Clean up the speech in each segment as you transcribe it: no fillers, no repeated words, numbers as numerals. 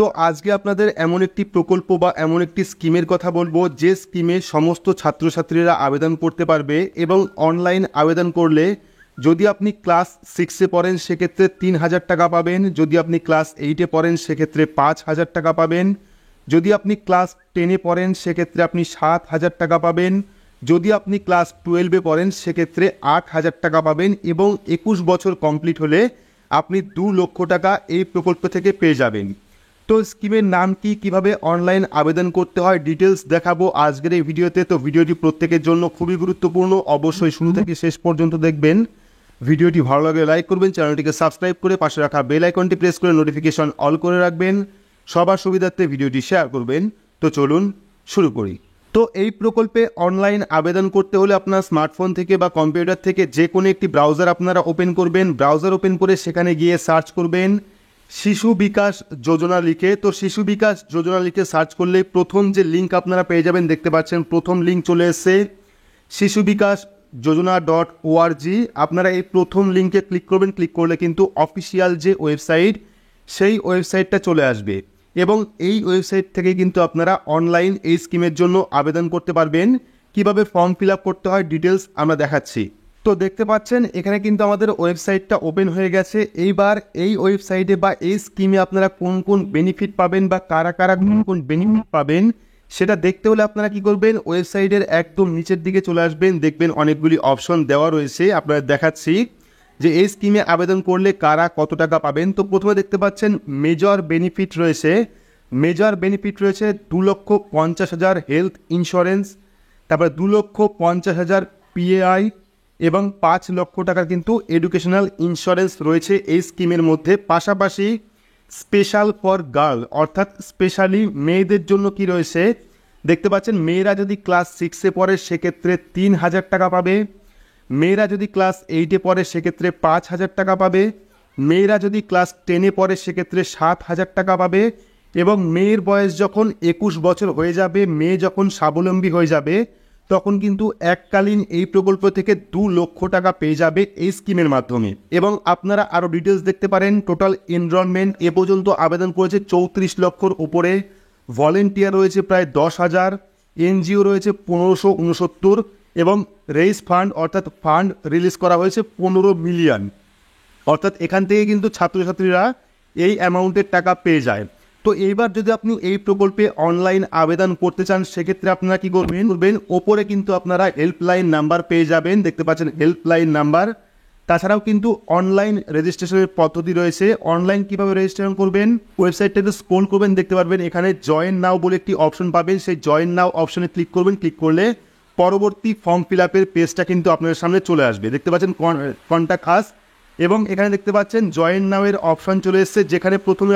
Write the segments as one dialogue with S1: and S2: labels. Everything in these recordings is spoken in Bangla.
S1: তো আজকে আপনাদের এমন একটি প্রকল্প বা এমন একটি স্কিমের কথা বলবো যে স্কিমে সমস্ত ছাত্রছাত্রীরা আবেদন করতে পারবে এবং অনলাইন আবেদন করলে যদি আপনি ক্লাস 6-এ পড়েন সেক্ষেত্রে 3,000 টাকা পাবেন, যদি আপনি ক্লাস 8-এ পড়েন সেক্ষেত্রে 5,000 টাকা পাবেন, যদি আপনি ক্লাস 10-এ পড়েন সেক্ষেত্রে আপনি 7,000 টাকা পাবেন, যদি আপনি ক্লাস 12-এ পড়েন সেক্ষেত্রে 8,000 টাকা পাবেন এবং 21 বছর কমপ্লিট হলে আপনি 2 লক্ষ টাকা এই প্রকল্প থেকে পেয়ে যাবেন। তো স্কিমের নাম কি, কিভাবে অনলাইন আবেদন করতে হয়, ডিটেলস দেখাবো আজকের এই ভিডিওতে। তো ভিডিওটি প্রত্যেকের জন্য খুবই গুরুত্বপূর্ণ, অবশ্যই শুরু থেকে শেষ পর্যন্ত দেখবেন। ভিডিওটি ভালো লাগলে লাইক করবেন, চ্যানেলটিকে সাবস্ক্রাইব করে পাশে রাখা বেল আইকনটি প্রেস করে নোটিফিকেশন অল করে রাখবেন, সবার সুবিধার্থে ভিডিওটি শেয়ার করবেন। তো চলুন শুরু করি। তো এই প্রকল্পে অনলাইন আবেদন করতে হলে আপনার স্মার্টফোন থেকে বা কম্পিউটার থেকে যে কোনো একটি ব্রাউজার আপনারা ওপেন করবেন। ব্রাউজার ওপেন করে সেখানে গিয়ে সার্চ করবেন শিশু বিকাশ যোজনা লিখে। তো শিশু বিকাশ যোজনা লিখে সার্চ করলে প্রথম যে লিঙ্ক আপনারা পেয়ে যাবেন, দেখতে পাচ্ছেন প্রথম লিঙ্ক চলে এসেছে শিশু বিকাশ যোজনা .org। আপনারা এই প্রথম লিঙ্কে ক্লিক করবেন। ক্লিক করলে কিন্তু অফিসিয়াল যে ওয়েবসাইট সেই ওয়েবসাইটটা চলে আসবে এবং এই ওয়েবসাইট থেকে কিন্তু আপনারা অনলাইন এই স্কিমের জন্য আবেদন করতে পারবেন। কিভাবে ফর্ম ফিল আপ করতে হয় ডিটেলস আমরা দেখাচ্ছি। তো দেখতে পাচ্ছেন এখানে কিন্তু আমাদের ওয়েবসাইটটা ওপেন হয়ে গেছে। এইবার এই ওয়েবসাইটে বা এই স্কিমে আপনারা কোন কোন বেনিফিট পাবেন বা কারা কারা কোন কোন বেনিফিট পাবেন সেটা দেখতে হলে আপনারা কি করবেন, ওয়েবসাইটের একদম নিচের দিকে চলে আসবেন। দেখবেন অনেকগুলি অপশন দেওয়া রয়েছে, আপনারা দেখাচ্ছি যে এই স্কিমে আবেদন করলে কারা কত টাকা পাবেন। তো প্রথমে দেখতে পাচ্ছেন মেজর বেনিফিট রয়েছে। মেজর বেনিফিট রয়েছে 2,50,000 হেলথ ইন্স্যুরেন্স, তারপর 2,50,000 পিএআই এবং 5 লক্ষ টাকার কিন্তু এডুকেশনাল ইন্স্যুরেন্স রয়েছে এই স্কিমের মধ্যে। পাশাপাশি স্পেশাল ফর গার্ল অর্থাৎ স্পেশালি মেয়েদের জন্য কি রয়েছে দেখতে পাচ্ছেন, মেয়েরা যদি ক্লাস 6-এ পড়ে সেক্ষেত্রে 3,000 টাকা পাবে, মেয়েরা যদি ক্লাস 8-এ পড়ে সেক্ষেত্রে 5,000 টাকা পাবে, মেয়েরা যদি ক্লাস 10-এ পড়ে সেক্ষেত্রে 7,000 টাকা পাবে এবং মেয়ের বয়স যখন 21 বছর হয়ে যাবে, মেয়ে যখন স্বাবলম্বী হয়ে যাবে তখন কিন্তু এককালীন এই প্রকল্প থেকে 2 লক্ষ টাকা পেয়ে যাবে এই স্কিমের মাধ্যমে। এবং আপনারা আরও ডিটেলস দেখতে পারেন। টোটাল এনরোলমেন্ট এ পর্যন্ত আবেদন করেছে 34 লক্ষর উপরে, ভলেন্টিয়ার রয়েছে প্রায় 10,000, এনজিও রয়েছে 1,569 এবং রেইজ ফান্ড অর্থাৎ ফান্ড রিলিজ করা হয়েছে 15 মিলিয়ন। অর্থাৎ এখান থেকে কিন্তু ছাত্রছাত্রীরা এই অ্যামাউন্টের টাকা পেয়ে যায়। তো এইবার যদি আপনি এই প্রকল্পে অনলাইন আবেদন করতে চান সেক্ষেত্রে আপনারা কি করবেন, ওপরে কিন্তু আপনারা হেল্পলাইন নাম্বার পেয়ে যাবেন, দেখতে পাচ্ছেন হেল্পলাইন নাম্বার। তাছাড়াও কিন্তু অনলাইন রেজিস্ট্রেশনের পদ্ধতি রয়েছে। অনলাইন কিভাবে রেজিস্ট্রেশন করবেন, ওয়েবসাইটটাতে স্ক্রল করবেন, দেখতে পারবেন এখানে জয়েন নাও বলে একটি অপশন পাবেন। সেই জয়েন নাও অপশনে ক্লিক করবেন। ক্লিক করলে পরবর্তী ফর্ম ফিল আপের পেজটা কিন্তু আপনাদের সামনে চলে আসবে। দেখতে পাচ্ছেন কন্ট্যাক্ট আস এবং এখানে দেখতে পাচ্ছেন জয়েন নাও এর অপশন চলে এসেছে, যেখানে প্রথমে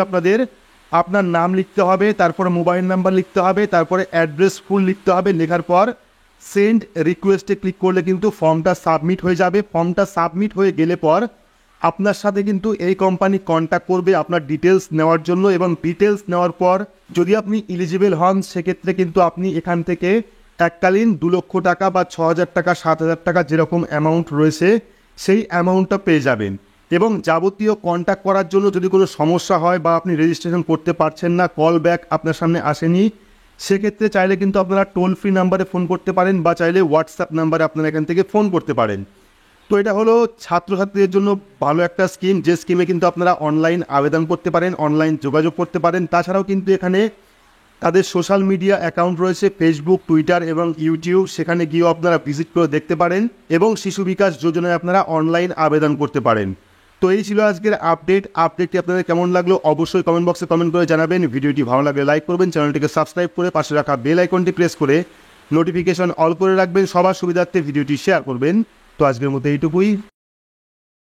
S1: আপনার নাম লিখতে হবে, তারপরে মোবাইল নাম্বার লিখতে হবে, তারপরে অ্যাড্রেস ফুল লিখতে হবে। লেখার পর সেন্ড রিকোয়েস্টে ক্লিক করলে কিন্তু ফর্মটা সাবমিট হয়ে যাবে। ফর্মটা সাবমিট হয়ে গেলে পর আপনার সাথে কিন্তু এই কোম্পানি কন্ট্যাক্ট করবে আপনার ডিটেলস নেওয়ার জন্য এবং ডিটেলস নেওয়ার পর যদি আপনি এলিজিবল হন সেক্ষেত্রে কিন্তু আপনি এখান থেকে এককালীন 2 লক্ষ টাকা বা 6,000 টাকা 7,000 টাকা যেরকম অ্যামাউন্ট রয়েছে সেই অ্যামাউন্টটা পেয়ে যাবেন। এবং যাবতীয় কন্ট্যাক্ট করার জন্য যদি কোনো সমস্যা হয় বা আপনি রেজিস্ট্রেশন করতে পারছেন না, কল ব্যাক আপনার সামনে আসেনি, সেক্ষেত্রে চাইলে কিন্তু আপনারা টোল ফ্রি নাম্বারে ফোন করতে পারেন বা চাইলে হোয়াটসঅ্যাপ নাম্বারে আপনারা এখান থেকে ফোন করতে পারেন। তো এটা হলো ছাত্রছাত্রীদের জন্য ভালো একটা স্কিম, যে স্কিমে কিন্তু আপনারা অনলাইন আবেদন করতে পারেন, অনলাইন যোগাযোগ করতে পারেন। তাছাড়াও কিন্তু এখানে তাদের সোশ্যাল মিডিয়া অ্যাকাউন্ট রয়েছে, ফেসবুক, টুইটার এবং ইউটিউব, সেখানে গিয়েও আপনারা ভিজিট করে দেখতে পারেন এবং শিশু বিকাশ যোজনায় আপনারা অনলাইন আবেদন করতে পারেন। তো এই ছিল আজকের আপডেটটি আপনাদের কেমন লাগলো অবশ্যই কমেন্ট বক্সে কমেন্ট করে জানাবেন। ভিডিওটি ভালো লাগলে লাইক করবেন, চ্যানেলটিকে সাবস্ক্রাইব করে পাশে রাখা বেল আইকনটি প্রেস করে নোটিফিকেশন অল করে রাখবেন, সবার সুবিধার্থে ভিডিওটি শেয়ার করবেন। তো আজকের মতো এইটুকুই।